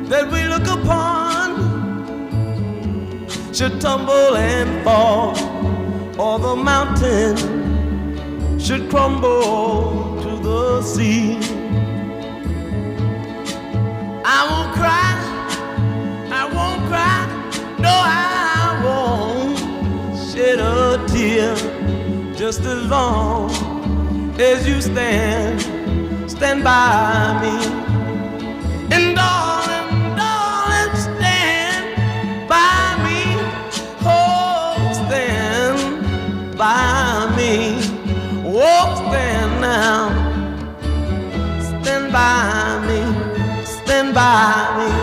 that we look upon should tumble and fall, or the mountain should crumble to the sea. I won't cry, I won't cry, no, I won't shed a tear, just as long as you stand by me. And darling, darling, stand by me. Oh, stand by me. Oh, stand now. Stand by me. Stand by me.